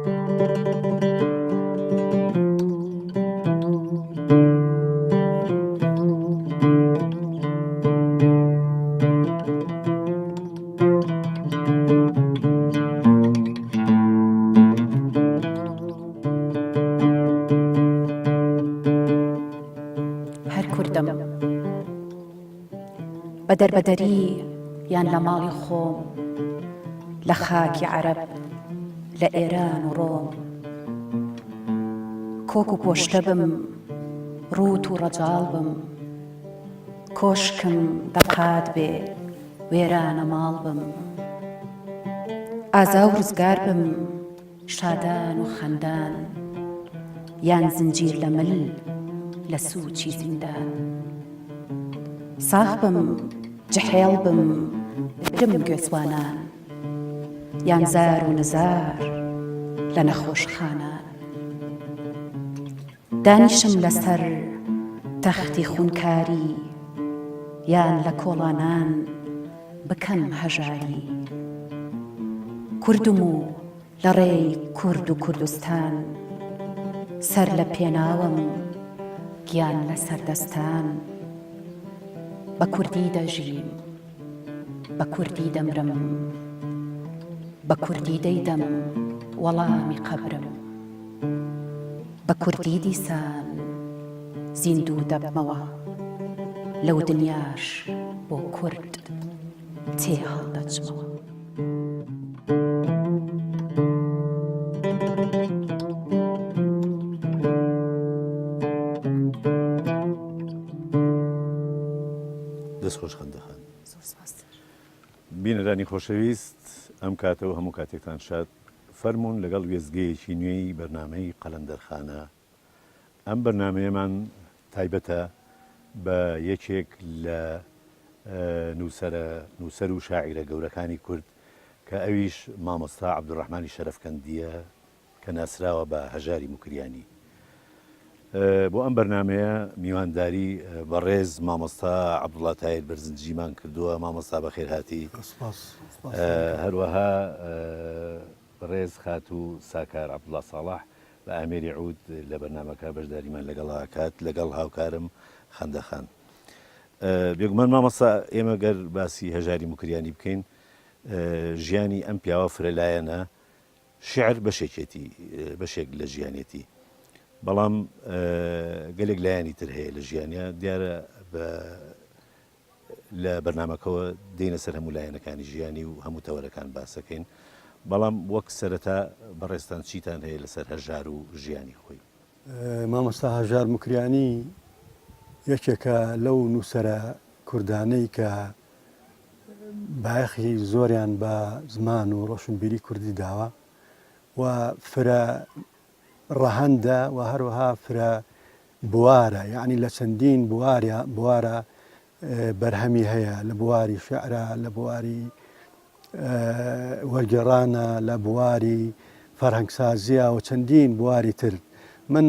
هەر کوردم بە دەربەدەری یان لە ماڵی خۆم، لە خاکی عەرەب لە ئێران و ڕۆم، کۆک و کۆشتە بم، ڕووت و ڕەجاڵ بم، کۆشکم دەقات بێ وێرانە ماڵ بم، ئازا و ڕزگار بم، شادان و خەندان، یان زنجیر لە مل لە سووچی زیندان، ساغ بم، جەحێڵ بم، برم گوێزوانان، یان زار و نزار لە نەخۆشخانان، دانیشم لەسەر تەختی خوونکاری، یان لە کۆڵانان بکەم هەژاری، کوردم و لە ڕێی کورد و کوردستان، سەر لە پێناوم گیان لە سەردەستان، بە کوردی دەژیم، بە کوردی دەمرم، بە کوردی دەیدەم وەڵامی قەبرم، بە کوردی دیسان زیندوو دەبمەوە، لەو دنیاش بۆ کورد تێ هەڵدەچمەوە. دەستخۆش خەندەخان. بینەرانی خۆشەویست، ئەم کاتەوە هەموو کاتێکتان شاد، فەرمونون لەگەڵ وێزگەیەکی نوێی بەرنامەی قەلەندەرخانە. ئەم بەرنامەیەمان تایبەتە بە یەکێک لە نووسەر و شاعیرە گەورەکانی کورد کە ئەویش مامۆستا عەبدوڕەحمانی شەرەفکەندیە کە ناسراوە بە هەژاری موکریانی. بۆ ئەم بەرنمەیە میوانداری بەڕێز مامۆستا عەبدوڵڵا تایر بەرزنجیمان کردووە. مامۆستا بەخێر هاتی. هەروەها ڕێز خات و ساکار عەبدوڵڵا ساڵح بە ئامێری عود لە بەرنمەکە بەشداریمان لەگەڵا کات لەگەڵ هاوکارم خەندەخان. بێگومان مامۆستا ئێمە گەر باسی هەژاری موکریانی بکەین، ژیانی ئەم پیاوە فرەلایەنە، شیعر بەشێک لە ژیانێتی، بەڵام گەلێک لایانی تر هەیە لە ژیانیا. دیارە لە بەرنمەکەەوە دێنە سەر هەموو لایەنەکانی ژیانی و هەموو تەوەرەکان باسەکەین، بەڵام وەک سەرەتا بەڕێستان چیتان هەیە لەسەر هەژار و ژیانی خۆی؟ مامۆستا هەژار موکریانی یەکێکە لەو نووسەرە کوردانەی کە بایەخی زۆریان بە زمان و ڕۆشنبیری کوردی داوە و فرە ڕەهەندە و هەروەها فرە بوارە، یعنی لە چەندین بوارە بەرهەمی هەیە، لە بواری شعرە، لە بواری وەرگێڕانە، لە بواری فەرهەنگسازیە و چەندین بواری تر. من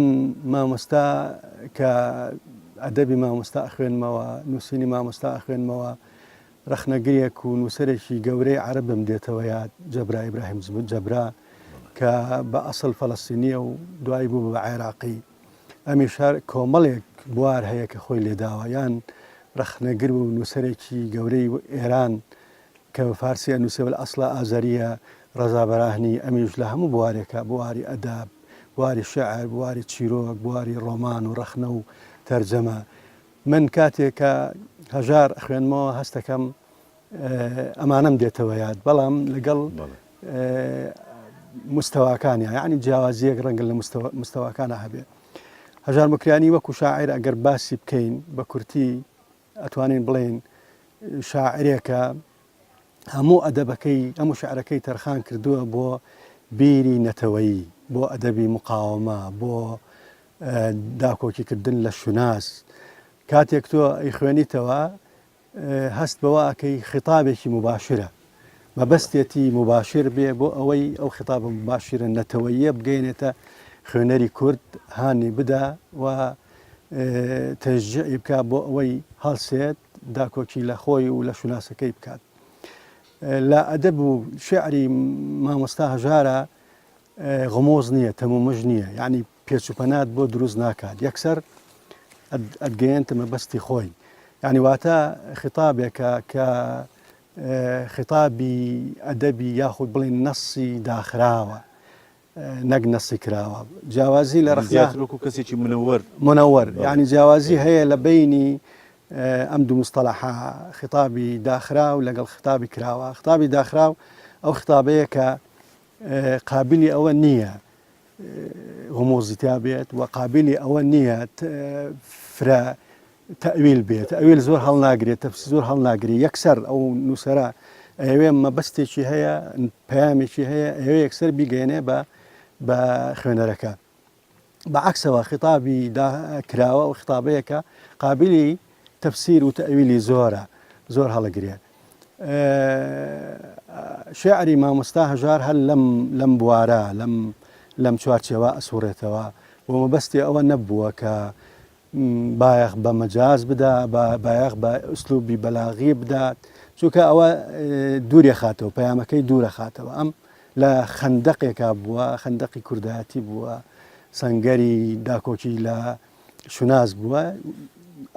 مامۆستا کە ئەدەبی مامۆستا ئەخوێنمەوە، نووسینی مامۆستا ئەخوێنمەوە، ڕەخنەگریەک و نووسەرێکی گەورەی عەرەبم دێتەوە یاد، جەبرا ئیبراهیم جەبرا کە بە ئەسڵ فەڵەستینیە و دوای بوو بە عێراقی. ئەمیش کۆمەڵێک بوار هەیە کە خۆی لێداوە، یان ڕەخنەگر و نووسەرێکی گەورەی ئێران کە بە فارسی ئەنووسێ بە ئەسڵە ئازەریە، ڕەزا بەراهنی، ئەمیش لە هەموو بوارێکە، بواری ئەداب، بواری شعر، بواری چیرۆک، بواری ڕۆمان و ڕەخنە و تەرجەمە. من کاتێک کە هەژار ئەخوێنمەوە هەستەکەم ئەمانەم دێتەوە یاد، بەڵام لەگەڵ مستەواکانە، یعنی جیاوازیەک ڕەنگە لە مستەواکانە هەبێ. هەژار موکریانی وەکو شاعیر ئەگەر باسی بکەین بە کورتی ئەتوانین بڵێن شاعرێکە هەموو ئەدەبەکەی، هەموو شعرەکەی تەرخان کردووە بۆ بیری نەتەوەیی، بۆ ئەدەبی مقاومە، بۆ داکۆکیکردن لە شوناس. کاتێک تۆ ئەی خوێنیتەوە هەست بەوە ئەکەی خیتابێکی مباشرە، مەبەستێتی مباشر بێ بۆ ئەوەی ئەو خیتابە مباشرە نەتەوەییە بگەینێتە خوێنەری کورد، هانی بدا و تەشجیعی بکات بۆ ئەوەی هەڵسێت داکۆکی لە خۆی و لە شوناسەکەی بکات. لە ئەدەب و شعری مامۆستا هەژارە غمۆز نییە تەمومەژ نییە یعنی پێچوپەنات بۆ دروست ناکات یەکسەر ئەدگەیەنتە مەبەستی خۆی یعنی واتە خطابێکە کە خطابی ئەدەبی یاخود بڵێن نەسی داخراوە نەک نەسی کراوە جیاوازی لە ڕخزیاتکو کەسێکی منەوەر یعنی جیاوازی هەیە لە بینی ئەم دوو مستەڵەحە خطابی داخراو لەگەڵ خطابی کراوە خطابی داخراو ئەو خطابەیە کە قابلی ئەوە نییە هۆمۆزیتا بێت و قابلی ئەوە نییە فرە تەویل بێت ئەویل زۆر هەڵناگرێت تەفسیر زۆر هەڵناگری یەکسەر ئەو نووسرە ئەوێ مەبەستێکی هەیە پەیامێکی هەیە ئەوێ یەکسەر بیگەێنێ بە خوێنەرەکە بەعکسەوە خطابی کراوە و خطابەیەکە قابلی تەفسیر و تەویلی زۆر هەڵەگرێت شێعری مامۆستا هەژار هەر لەم بوارە لەم چوارچێوە ئەسوڕێتەوە و مەبەستی ئەوە نەبووە کە بایەخ بە مەجاز بدا بایەخ بە ئوسلوبی بەلاغی بدات چونکە ئەوە دوورێ خاتەوە پەیامەکەی دوورە خاتەوە ئەم لە خەندەقێکا بووە خەندەقی کوردایەتی بووە سەنگەری داکۆکی لە شوناز بووە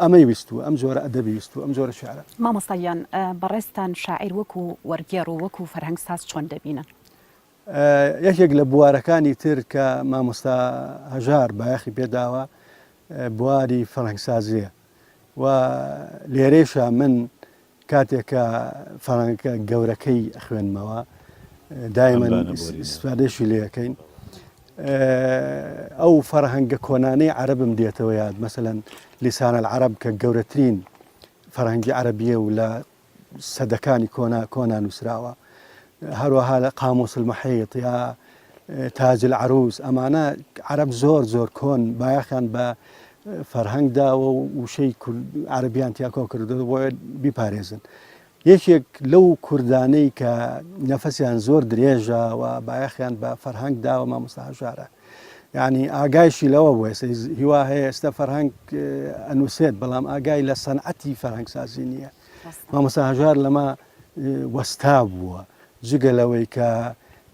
ئەمەی ویستووە ئەم جۆرە ئەدەبی ویستووە ئەم جۆرە شێعرە مامۆستایان بەڕێستان شاعیر وەکو وەرگێڕ و وەکو فەرهەنگساز چۆن دەبینن یەکێک لە بوارەکانی تر کە مامۆستا هەژار بایەخی پێداوە بواری فەرهەنگسازیە و لێرەیشە من کاتێکە فەرهەنگەکە گەورەکەی خوێنمەوە دایمەن ئیسفادەشی لێەکەین ئەو فەرهەنگە کۆنانەی عەرەبم دێتەوە یاد مەسەلەن لیسان العەرەب کە گەورەترین فەرهەنگی عەرەبیە و لە سەدەکانی کۆنا نووسراوە هەروەها لە قاموس المحیط یا تاج العروس ئەمانە عەرەب زۆر کۆن بایەخیان بە فەرهەنگداوە و وشەی عەرەبیان تیاکۆ کردو بۆیە بیپارێزن یەکێک لەو کوردانەی کە نەفەسیان زۆر درێژە و بایەخیان بە فەرهەنگداوە مامۆستا هەژارە یعنی ئاگایشی لەوە بووە هیوا هەیە ئێستا فەرهەنگ ئەنووسێت بەڵام ئاگای لە سەنعەتی فەرهەنگسازی نییە مامۆستا هەژار لەمە وەستا بووە جگە لەوەی کە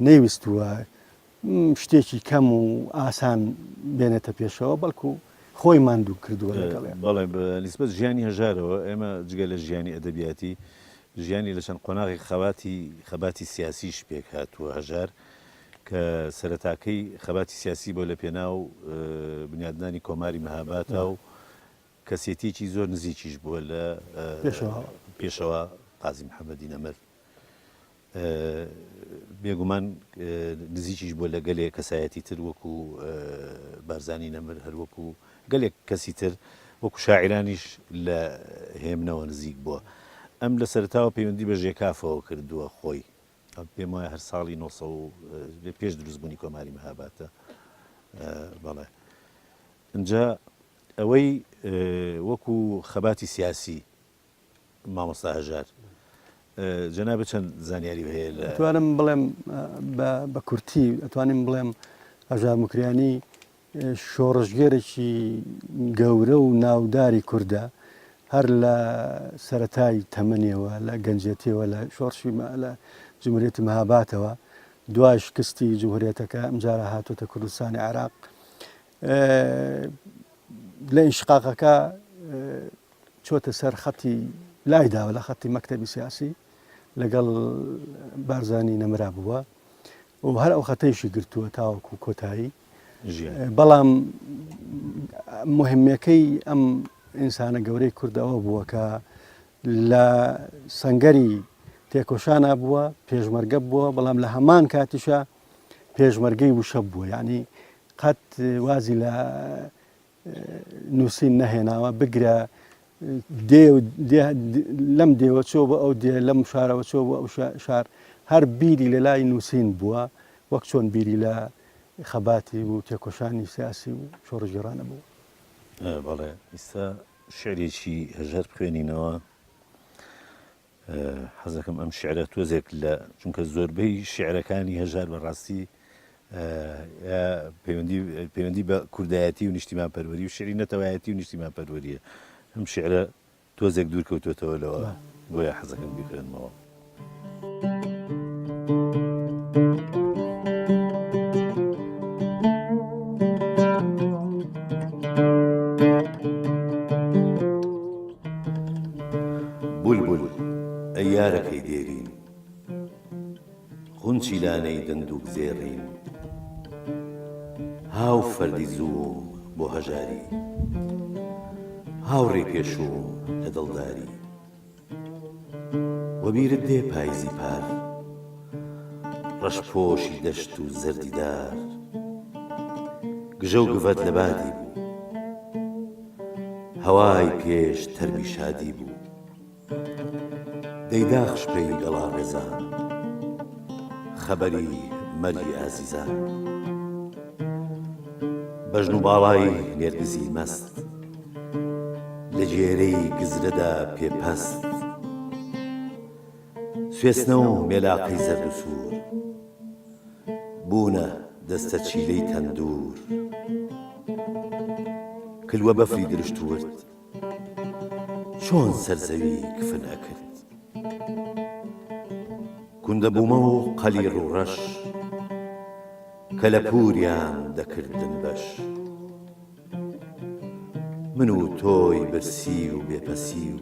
نەیویستووە شتێکی کەم و ئاسان بێنێتە پێشەوە بەڵکو خۆی ماندوو کردووە لەگەڵێ بەڵێ نسبەت ژیانی هەژارەوە ئێمە جگە لە ژیانی ئەدەبیاتی ژیانی لە چەند قۆناغی خەباتی سیاسیش پێک هاتووە هەژار کە سەرەتاکەی خەباتی سیاسی بۆ لە پێناو بنیادنانی کۆماری مەهاباتە و کەسێتێکی زۆر نزیکیش بووە لە پێشەوە قازی محەممەدی نەمەر بێگومان نزیکیش بۆ لە گەلێک کەسایەتی تر وەکو بارزانی نەمر هەروەکو گەلێک کەسی تر وەکو شاعرانیش لە هێمنەوە نزیک بووە ئەم لە سەرتاوە پەیوەندی بە ژێکافەوە کردووە خۆی پێم وایە هەر ساڵی 900 پێش دروستبوونی کۆماری مەهاباتە بەڵێ اینجا ئەوەی وەکو خەباتی سیاسی مامۆستا هەژار جەنابە چەند زانیاری هەیە لە ئەتوانم بڵێم بە کورتی ئەتوانیم بڵێم هەژار مکریانی شۆڕژگەرێکی گەورە و ناوداری کووردە هەر لە سەرەتای تەمەنیەوە لە گەنجێتیەوە لە شۆڕشی لە جمهوریەتی مەهاباتەوە دوای شکستی جمهوریەتەکە ئەمجارە هاتوۆتە کوردستانی عێراق لە ئینشقاقەکە چۆتە سەر خەتی لایداوە لە خەتی مەکتەبی سیاسی لەگەڵ بارزانی نەمرا بووە و هەر ئەو خەتەیشی گرتووە تاوەکو کۆتایی بەڵام مهمەکەی ئەم ئینسانە گەورەی کوردەوە بووە کە لە سەنگەری تێکۆشانە بووە پێشمەرگە بووە بەڵام لە هەمان کاتیشە پێشمەرگەی وشە بووە یعنی قەت وازی لە نووسین نەهێناوە بگرە لەم دێوە چۆ بە ئەو دێ لەم شارەوە چۆ بە ئەو شار هەر بیری لە لای نووسین بووە وەک چۆن بیری لە خەباتی و تێکۆشانی سیاسی و شۆڕژگەرانە بوو بەڵێ ئێستا شعرێکی هەژار بخوێنینەوە حەزەکەم ئەم شعرە تۆزێک لە چونکە زۆربەی شعرەکانی هەژار بەڕاستی پەیوەندی بە کوردایەتی و نیشتیمان پەروەری و شعری نەتەوایەتی و نیشتیمان پەروەریە ئەم شعرە تۆزێک دوور کەوتوێتەوە لەوە بۆیە حەزەکەم بیخوێنمەوە ویلانەی دندووک زێڕین هاو فەردی زووم بۆ هەژاری هاوڕێ پێشوم لە دڵداری وەبیرت دێ پاییزی پار ڕەشپۆشی دەشت و زەردیدار گژە و گڤەت لە بادی بوو هەوای پێش تەرمی شادی بوو دەیداخش پێی گەڵا ڕێزان خەبەری مەرگی ئازیزان بەژن و باڵای نێرگزی مەست لە جێرەی گزرەدا پێپەست سوێسنە و مێلاقەی زەرد و سوور بوونە دەستە چیلەی تەندور کلوە بەفری درشت ورد چۆن سەرزەوی کفن ئەکرد کوندە بوومە و قەلی ڕوڕەش کە لە پووریان دەکردن بەش من و تۆی برسی و بێپەسی و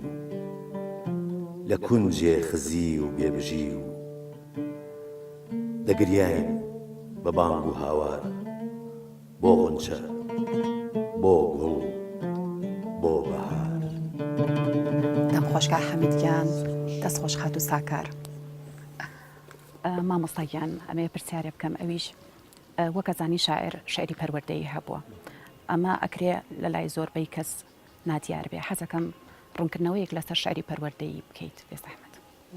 لە کونجێ خزی و بێبژی و دەگریاین بە بانگ و هاوار بۆ غونچە بۆ گوڵ بۆ بەهار دەم خۆشگا حەمیدگیان دەست خۆش خات و ساکار مامۆستاگیان ئەمەیە پرسیارە بکەم ئەویش وەکەزانی شاعر شعری پەروەردەیی هەبووە ئەمە ئەکرێ لە لای زۆربەی کەس نادیار بێ حەزەکەم ڕوونکردنەوەیەک لەسەر شعری پەروەردەیی بکەیت بێست ئەحمەد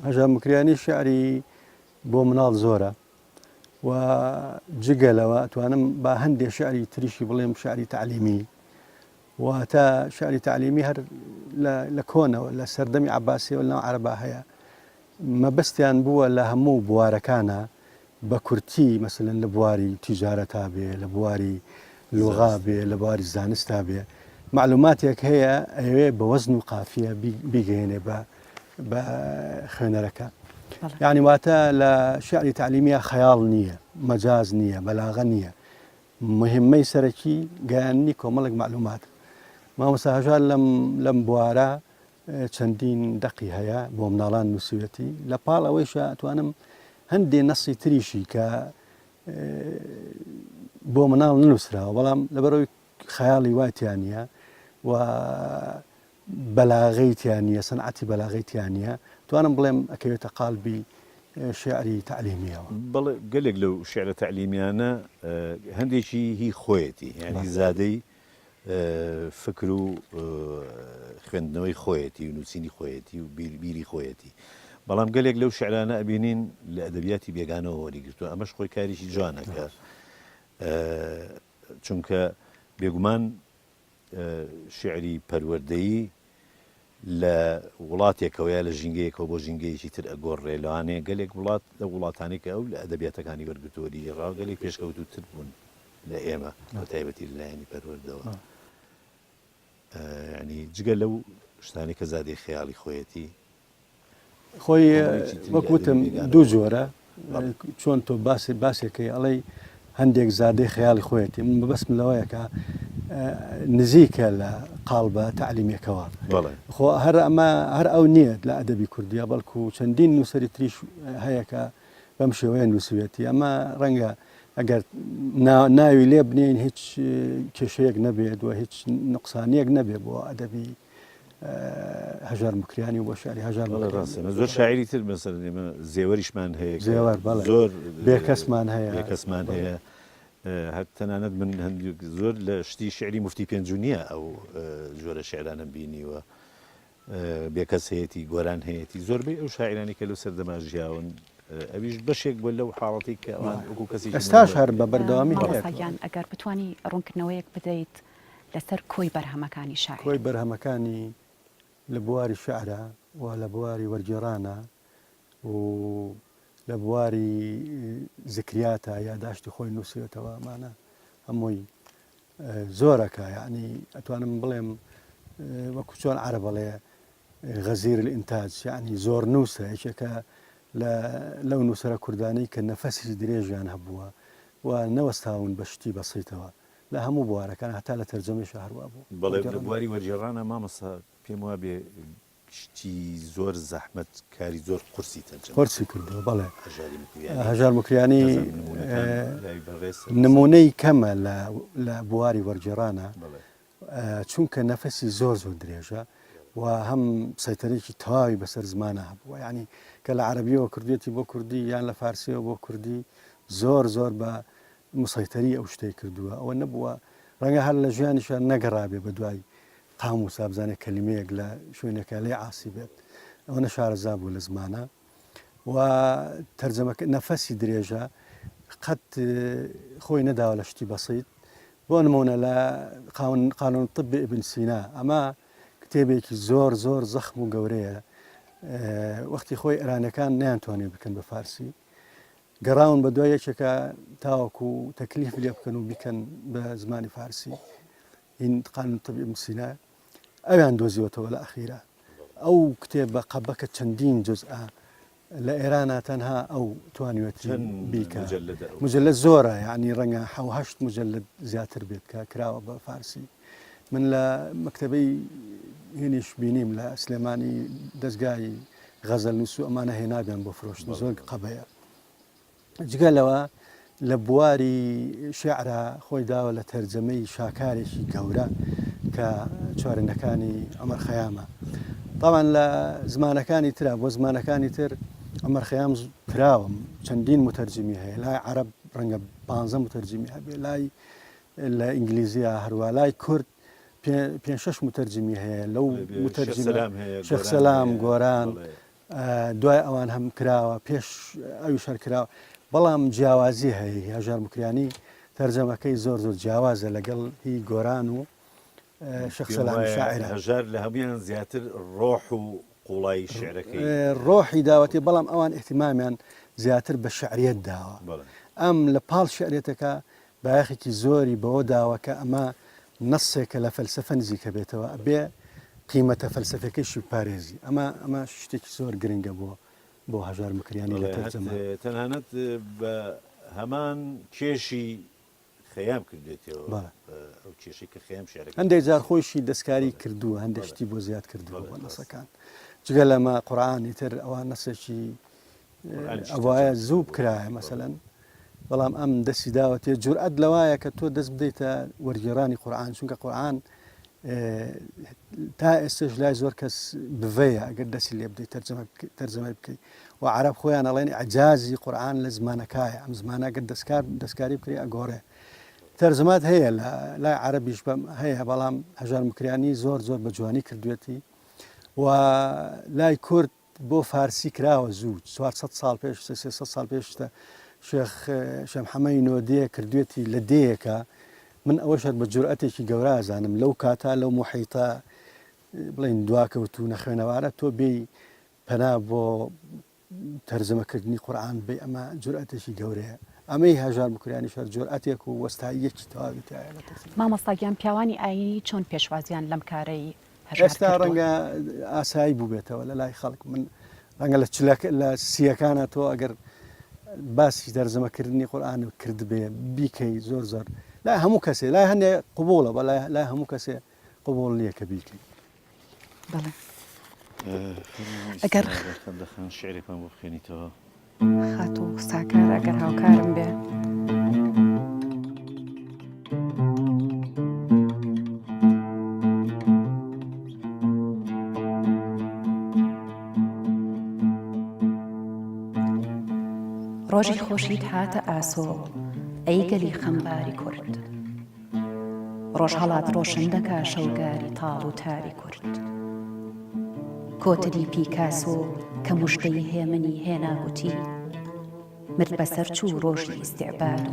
هەژار مکریانی شعری بۆ مناڵ زۆرە و جگەلەوە ئەتوانم با هەندێک شعری تریشی بڵێم شعری تعلیمی و تا شعری تعلیمی هەر لە کۆنەوە لە سەردەمی عەباسیەوە لەناو عەرەبا هەیە مەبەستیان بووە لە هەموو بوارەکانە بە کورتی مەسەلەن لە بواری تیجارەتا بێ لە بواری لوغا بێ لە بواری زانستا بێ معلوماتێک هەیە ئەوێ بە وەزن و قافیە بیگەێنێ بە خوێنەرەکە یعنی واتە لە شعری تعلیمیە خەیاڵ نییە مەجاز نییە بەلاغە نییە مهمەی سەرەکی گەیاندنی کۆمەڵێک معلومات مامۆستا هەژار لەم بوارە چەندین دەقی هەیە بۆ مناڵان نووسوێتی لە پاڵ ئەوەیشە ئەتوانم هەندێ نەسی تریشی کە بۆ مناڵ ننووسراوە بەڵام لەبەرەوەی خەیاڵی واتیانە و بەلاغەیتیانە سەنعەتی بەلاغەیتیانە توانم بڵێم ئەکەوێتە قالبی شعری تعلیمیەوە بەڵێ گەلێک لەو شعرە تعلیمیانە هەندێکی هی خۆیەتی یعنی زادەی فکر و خوێندنەوەی خۆیەتی و نووسینی خۆیەتی و بیری خۆیەتی بەڵام گەلێک لەو شعرانە ئەبینین لە ئەدەبیاتی بێگانەوە وەریگرتووە ئەمەش خۆی کاریشی جوانەکە چونکە بێگومان شعری پەروەردەیی لە وڵاتێکەوەیە لە ژینگەیەکەوە بۆ ژینگەیەکی تر ئەگۆڕێ لەوانەیە گەلێک وڵات لە وڵاتانی کە ئەو لە ئەدەبیاتەکانی وەرگتووەری ڕاو گەلێک پێشکەوتوتر بوون لە ئێمە بە تایبەتی لەلایەنی پەروەردەوە ینی جگە لەو شتانی کە زادەی خەیاڵی خۆیەتی خۆی وەکوتم دوو جۆرە چۆن تۆ باسێکەکەی ئەڵەی هەندێک زادەی خەیاڵی خۆیەتی من بەبەسم لەوەیەکە نزیکە لە قالبە تعلیمێکەوە خۆ هەر ئەو نییە لە ئەدەبی کوردیا بەڵکو چەندین نووسری تریش هەیە کە بەم شێوەیە نووسوێتی ئەمە ڕەنگە ئەگەر ناوی لێ بنین هیچ کێشەیەک نەبێت و هیچ نقصانیەک نەبێت بۆ ئەدەبی هەژار مکریانی و بۆ شعری هەژار ڕاستە زۆر شاعری تر مەسەلەن ئێمە زێوەریشمان هەیە زێوەر زۆر بێکەسمان هەیە بێکەسمان هەیە هەر تەنانەت من هەندێک زۆر لە شتی شعری مفتی پێنجونیە ئەو جۆرە شعرانم بینیوە بێکەس هەیەی گۆران هەیەی زۆربەی ئەو شاعرانی کە لەو سەردەما ژیاون ئەویش بەشێک بۆ لەو حاڵەتی کە ئەوان وەکو کەسی ئێستاش هەر بە بەردەوامی هەیە ئەگەر بتوانی ڕوونکردنەوەیەک بدەیت لەسەر کۆی بەرهەمەکانی شاعر کۆی بەرهەمەکانی لە بواری شعرە و لە بواری وەرگێڕانە و لە بواری زکریاتە یاداشتی خۆی نووسێتەوە ئەمانە هەمووی زۆرەکە یعنی ئەتوانم بڵێم وەکو چۆن عەرە بەڵێ غەزیر الئینتاج یعنی زۆر نووسە یەکێکە لەو نووسەرە کوردانەی کە نەفەسی درێژیان هەبووە و نەوەستاون بە شتی بەسیتەوە لە هەموو بوارەکان هەتا لە تەرجەمەی هەروە بوو بەڵێ لە بواری وەرگێڕانە مامەستا پێم وابێ شتی زۆر زەحمەت کاری زۆر قورسی تەنجەم قورسی کردەوە بەڵێ هەژاری مکریانی هەژار مکریانی لای بەڕێز نمونەی کەمە لە بواری وەرگێڕانە بەڵێ چونکە نەفەسی زۆر درێژە و هەم سەیتەرێکی تەواوی بەسەر زمانە هەبووە یعنی کە لە عەرەبیەوە کردێتی بۆ کوردی یان لە فارسیەوە بۆ کوردی زۆر بە مسەیتەری ئەو شتەی کردووە ئەوە نەبووە ڕەنگە هەر لە ژیانیشان نەگەڕابێ بە دوای قام و سابزانێک کەلیمەیەک لە شوێنەکە لێ عاسی بێت ئەوە نەشارەزا بوو لە زمانە و تەرجەمەکە نەفەسی درێژە قەت خۆی نەداوە لە شتی بەسیط بۆ نمونە لە قانون طب ابن سینا ئەمە کتێبێکی زۆر زەخم و گەورەیە وەختی خۆی ئێرانەکان نەیانتوانێت بکەن بە فارسی گەڕاون بە دوای یەکێکە تاوەکو تەکلیف لێ بکەن و بیکەن بە زمانی فارسی این قانون طب ابن سینا ئەویان دۆزیوەتەوە لە ئەخیرە ئەو کتێب بە قەبەکە چەندین جزئە لە ئێرانە تەنها ئەو توانیوەتی بیکە مجلد زۆرە یعنی ڕەنگە هەشت مجلد زیاتر بێت کە کراوە بە فارسی من لە مەکتەبەی هێنیش بینیم لە سلێمانی دەستگای غەزەل نووس و ئەمانە هێنابیان بۆ فرۆشتن زۆر قەبەیە جگەلەوە لە بواری شێعرە خۆی داوە لە تەرجەمەی شاکارێکی گەورە کە چوارەنەکانی عومەر خەیامە طبعاً لە زمانەکانی ترا بۆ زمانەکانی تر عومەر خەیام کراوە چەندین متەرجمی هەیە لای عەرەب ڕەنگە 15 متەرجمی هەبێ لای لە ئینگلیزیە هەروە لای کورد 5-6 متەرجمی هەیە لەو شێخ سەلام گۆران دوای ئەوان هەم کراوە پێش ئەوی شەر کراوە بەڵام جیاوازی هەیە هەژار مکریانی تەرجەمەکەی زۆر جیاوازە لەگەڵ هی گۆران و شێخ سەلام شاعرە هەژار لە هەمویان زیاتر ڕۆح و قوڵایی شعرەکەی ڕۆحی داوەتی بەڵام ئەوان احتیمامیان زیاتر بە شعریەت داوە ئەم لە پاڵ شعرێتەکە بایەخێکی زۆری بەوە داوە کە ئەمە نەسێکە لە فەلسەفە نزیکە بێتەوە بێ قیمەتە فەلسەفەکەیشی پارێزی ئەمە شتێکی زۆر گرنگە بۆ هەژار مکریانی لە تەرجەمە تەنانەت بە هەمان کێشی خەیام کردێتەوە ئەو کێشی کە خەیام شعرەکە هەندێک جار خۆشی دەستکاری کردووە هەندێک شتی بۆ زیاد کردووە بە نەسەکان جگە لەمە قورئانی تر ئەوان نەسێکی ئەوایە زوو بکرایە مەسەلەن بەڵام ئەم دەستی داوەتێ جورئەت لەوایە کە تۆ دەست بدەیتە وەرگێڕانی قورئان چونکە قورئان تا ئێستش لای زۆر کەس بڤەیە ئەگەر دەستی لێ بدەیت تەرجەمە بکەیت و عەرەب خۆیان ئەڵێن ئەعجازی قورئان لە زمانەکایە ئەم زمانە گەر دەستکاری بکرێ ئەگۆڕێ تەرجەمات هەیە لای عەرەبیش هەیە بەڵام هەژار مکریانی زۆر بە جوانی کردوێتی و لای کورد بۆ فارسی کراوە زوو 400 ساڵ پێش 300 ساڵ پێشتە شێخ محەمەدی نۆدێ کردوێتی لە دەیەکە من ئەوەشت بە جورئەتێکی گەورە ئازانم لەو کاتا لەو موحیتە بڵین دواکەوت و نەخوێنەوارە تۆ بێی پەنا بۆ تەرجەمەکردنی قورئان بێ ئەمە جورئەتێکی گەورەیە ئەمەی هەژار مکریانی شەر جورئەتێک و وەستاییەکی تەواوی تایە لە تەرجەمە مامۆستاگیان پیاوانی ئاینی چۆن پێشوازیان لەم کارەی ئێستا ڕەنگە ئاسایی بوو بێتەوە لە لای خەڵک من ڕەنگە لە سیەکانە تۆ ئەگەر باسی تەرجەمەکردنی قورئان کرد بێ بیکەی زۆر لای هەموو کەسێ لای هەندێ قبوڵە بە لای هەموو کەسێ قبوڵ نییە کە بیکەی بەڵێ ئەگەر خەندەخان شعرێکمان بۆ بخوێنیتەوە خات و ساکار ئەگەر هاوکارم بێ ڕۆژی خۆشیت هاتە ئاسۆ ئەی گەلی خەمباری کورد ڕۆژ هەڵات ڕۆشن دەکا شەوگاری تاڵ و تاری کورد کۆتری پیکاسۆ کە موشتەی هێمنی هێناگوتی مرد بەسەر چوو ڕۆژی ئیستیعباد و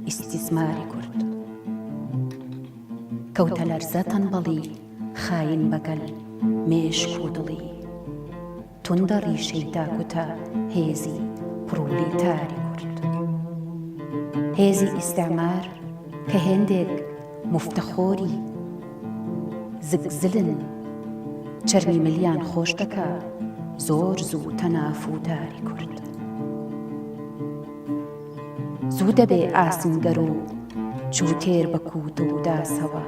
ئیستیزماری کورد کەوتە لەرزە تەنبەڵی خاین بەگەل مێشک و دڵی توندە ڕیشەی داکوتە هێزی پڕولی تاری کورد هێزی ئیستعمار کە هێندێک مفتەخۆری زگزلن چەرمی ملیان خۆش دەکا زۆر زوو تەناف و داری کورد زوو دەبێ ئاسنگەر و جووتێر بە کووت و داسەوە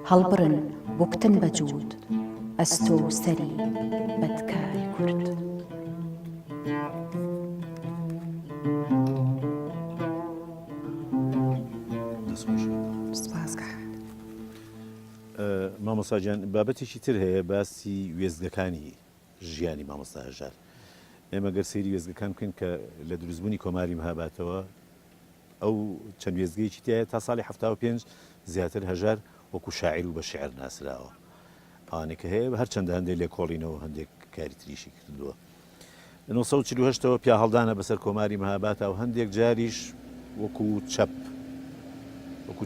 هەڵبرن بووکتن بە جوود ئەستۆ سەری بەدکاری کورد. مامۆستاجان بابەتێکی تر هەیە باسی وێزگەکانی ژیانی مامۆستا هەژار. ئێمە گەر سەیری وێزگەکان بکەین کە لە دروستبوونی کۆماری مەهاباتەوە ئەو چەند وێزگەیەکی تایە تا ساڵی 75 زیاتر هەژار وەکو شاعیر و بە شعر ناسراوە. ئەوانێک کە هەیە هەرچەندە هەندێک لێ کۆڵینەوە هەندێک کاری تریشی کردووە. لە 1948ەوە پیا هەڵدانە بەسەر کۆماری مەهاباتە و هەندێک جاریش وەکو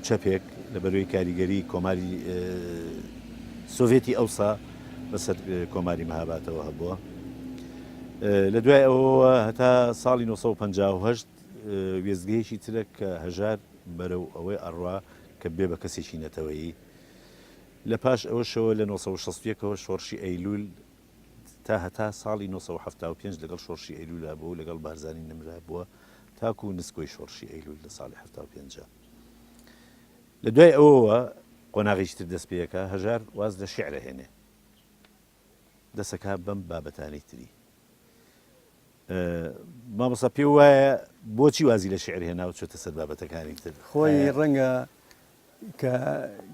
چەپێک لە بەروی کاریگەری کۆماری سۆڤێتی ئەوسا بەسەر کۆماری مەهاباتەوە هەبووە. لە دوای ئەوەوە هەتا ساڵی 1950 وێزگەیەکی ترە کە هەژار بەرەو ئەوەی ئەڕوا کە بێ بە کەسێکی نەتەوەیی. لە پاش ئەوە شەوە لە 1960ەوە شۆڕشی ئەیلول تا هەتا ساڵی 1975 لەگەڵ شۆڕشی ئەیلولا بوو لەگەڵ بارزانی نمرا بووە تاکو و نسکۆی شۆڕشی ئەیلول لە ساڵی 75. لە دوای ئەوەوە قۆناغیش تر دەست پێەکە هەژار واز لە شیعرە هێنێ دەسەکا بەم بابەتانەی تری. مامۆستا پێ وایە بۆچی وازی لە شیعر هێنا و چۆتە سەر بابەتەکانی تر؟ خۆی ڕەنگە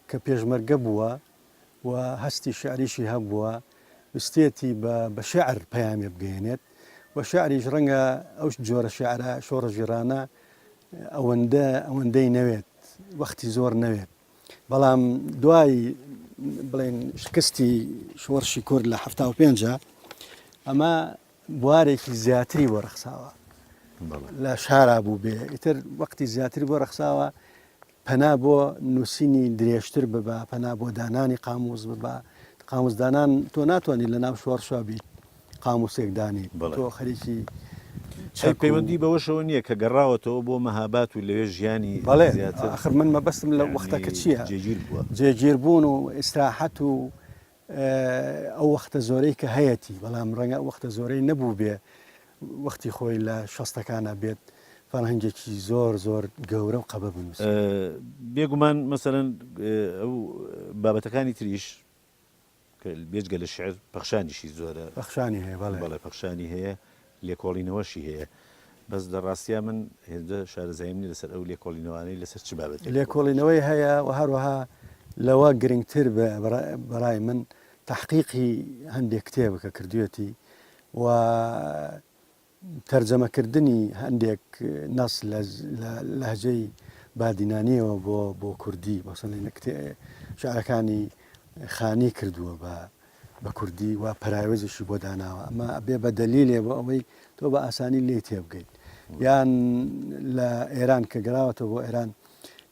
کە پێشمەرگە بووە و هەستی شعریشی هەبووە وستێتی بە شعر پەیامێ بگەێنێت و شعریش ڕەنگە ئەو جۆرە شعرە شۆڕە ژێرانە ئەوەندەی نەوێت وەختی زۆر نەوێت. بەڵام دوای بڵێن شکستی شۆڕشی کورد لە 75 ئەمە بوارێکی زیاتری بۆ ڕەخساوە لە شارا بوو بێ ئیتر وەختی زیاتری بۆ ڕەخساوە پەنا بۆ نووسینی درێژتر ببە پەنا بۆ دانانی قاموس ببە. قاموسدانان تۆ ناتوانانی لە ناو شۆڕشا بیت قاموسێک دانیت تۆ خەریکی پەیوەندی بەوەشەوە نییە کە گەڕاوەتەوە بۆ مەهابات و لەوێ ژیانی آخر من مەبەستم لە وەختەکە چییە جێگیر بوون و ئیسراحەت و ئەو وەختە زۆرەی کە هەیەی بەڵام ڕەنگە وەختە زۆرەی نەبوو بێ وەختی خۆی لە شەستەکانە بێت فەرهەنگێکی زۆر گەورە و قەبە بنووس. بێگومان مەسەرەن ئەو بابەتەکانی تریش بێجگە لە شعر پەخشانیشی زۆرە پەخشانی هەیە بەڵێ پەخشانی هەیە لێکۆڵینەوەشی هەیە بەس دەڕاستیا من هێندە شارەزایمنی لەسەر ئەو لێکۆڵینەوەانەی لەسەر چ بابەت لێکۆڵینەوەی هەیە و هەروەها لەوە گرنگتر بەڕای من تحقیقی هەندێک کتێبەکە کردوێتی و تەرجەمەکردنی هەندێک نەس لە لەهجەی بادینانیەوە بۆ کوردی مەسەڵەن شعرەکانی خانی کردووە بە کوردی و پەراوێزشی بۆ داناوە ئەمە بێ بە دەلیلێ بۆ ئەوەی تۆ بە ئاسانی لێ تێبگەیت. یان لە ئێران کە گەڕاوەتەوە بۆ ئێران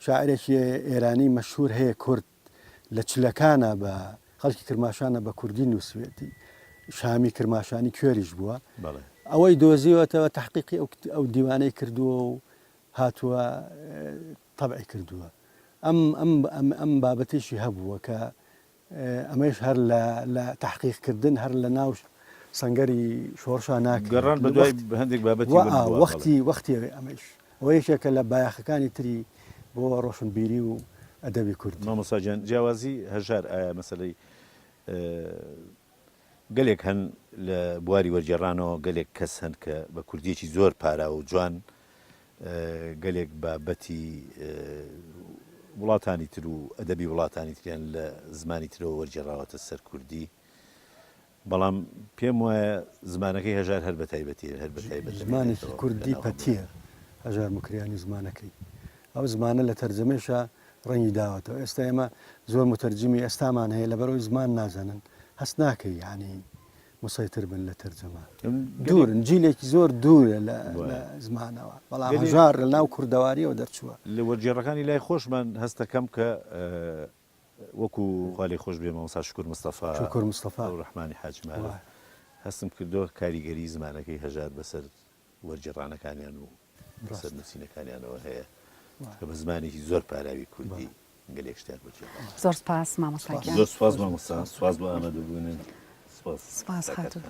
شاعرێکی ئێرانی مەشهور هەیە کورد لە چلەکانە بە خەڵکی کرماشانە بە کوردی نووسێتی شامی کرماشانی کوێریش بووە ئەوەی دۆزیوەتەوە تحقیقی ئەو دیوانەی کردووە و هاتووە تەبعی کردووە. ئەم بابەتێکی هەبووە کە ئەمەش هەر لە تحقیقکردن هەر لە ناو سەنگەری شۆڕشا ناکەڕان بە دوای هەندێک بابەتی وەختی ئەمەش ئەوە یەکێکە لە بایاخەکانی تری بۆ ڕۆشنبیری و ئەدەبی کورد. مامۆستاجان جیاوازی هەژار ئایا مەسەلەی گەلێک هەن لە بواری وەرجێڕانەوە گەلێک کەس هەن کە بە کوردیەکی زۆر پارا و جوان گەلێک بابەتی وڵاتانی تر و ئەدەبی وڵاتانی تریان لە زمانی ترەوە وەرجێڕاوەتە سەر کوردی بەڵام پێم وایە زمانەکەی هەژار هەر بە تایبەتی هەر بە تایبەت زمانێکی کوردی پەتیە هەژار مکریانی زمانەکەی ئەو زمانە لە تەرجەمەشە ڕەنگی داوەتەوە. ئێستا ئێمە زۆر متەرجمی ئێستامان هەیە لەبەرەوەی زمان نازانن هەست ناکەی یعنی مسەیتر بن لە تەرجەمە دوور جیلێکی زۆر دوورە لە زمانەوە بەڵام هەژار لە ناو کوردەواریەوە دەرچووە. لە وەرجێڕەکانی لای خۆشمان هەستەکەم کە وەکو خالی خۆش بێ مامۆستا شکور مستەفا و ڕەحمانی حاجمارە هەستم کردۆ کاریگەری زمانەکەی هەژار بەسەر وەرجێڕانەکانیان و بەسەر نووسینەکانیانەوە هەیە کە بە زمانێکی زۆر پاراوی کوردی گەلێک شتێک بچێت. زۆر سپاس مامۆستاگیان. زۆر سپاس مامۆستا سپاس بۆ ئامادەبوونن. سپاس هاتوو.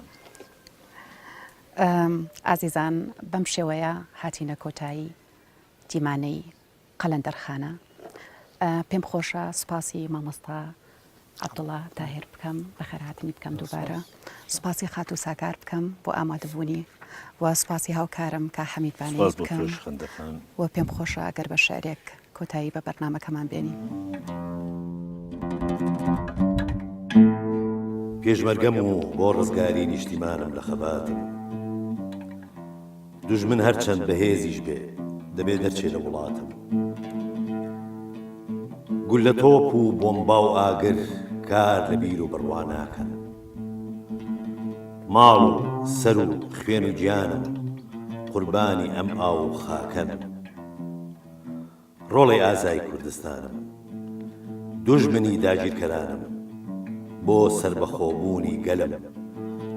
ئازیزان بەم شێوەیە هاتینە کۆتایی دیمانەی قەلەندەرخانە. پێم خۆشە سوپاسی مامۆستا عەبدوڵڵا تاهیر بکەم بە خێرهاتنی بکەم دووبارە سوپاسی خات و ساکار بکەم بۆ ئامادەبوونی و سوپاسی هاوکارم کە حەمیدبانی سپاس بۆ بکەم تۆش خەندەخان. و پێم خۆشە ئەگەر بە شعرێک کۆتایی بە بەرنامەکەمان بێنی. پێشمەرگەم و بۆ ڕزگاری نیشتیمانم لە خەباتم دوژمن هەرچەند بەهێزیش بێ دەبێ دەرچێ لە وڵاتم گول لە تۆپ و بۆمبا و ئاگر کار لە بیر و بڕوا ناکەن ماڵ و سەر و خوێن و گیانم قوربانی ئەم ئاو و خاکەن ڕۆڵی ئازای کوردستانم دوژمنی داگیرکەرانم بۆ سربەخۆبوونی گەلم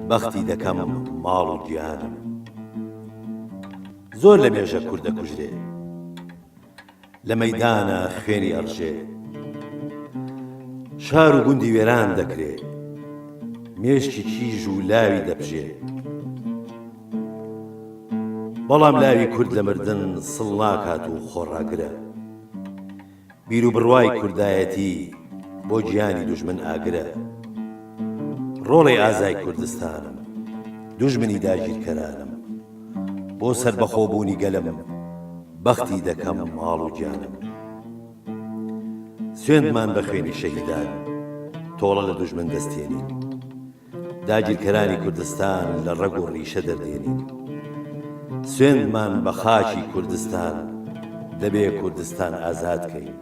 بەختی دەکەم ماڵ و گیانم زۆر لە مێژە کوردە کوژرێ لە مەیدانە خوێنی ئەڕژێ شار و گوندی وێران دەکرێ مێشکی کیژ و لاوی دەبژێ بەڵام لاوی کورد لە مردن سڵ ناکات و خۆڕاگرە بیر و بڕوای کوردایەتی بۆ گیانی دوژمن ئاگرە ڕۆڵی ئازای کوردستانم دوژمنی داگیرکەرانم بۆ سربەخۆبوونی گەلم بەختی دەکەم ماڵ و گیانم سوێندمان بە خوێنی شەهیدان تۆڵە لە دوژمن دەستێنین داگیرکەرانی کوردستان لە ڕەگ و ڕیشە دەردێنین سوێندمان بە خاکی کوردستان دەبێ کوردستان ئازادکەین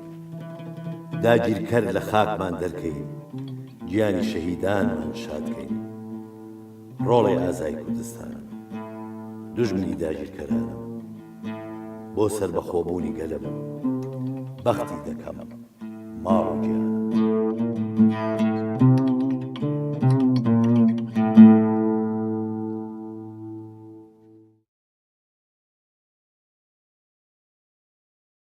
داگیرکەر لە خاکمان دەرکەین گیانی شەهیدانمان شادکەین ڕۆڵی ئازای کوردستانم دوژمنی داگیرکەرانم بۆ سربەخۆبوونی گەلم بەختی دەکەم ماڵ و گیان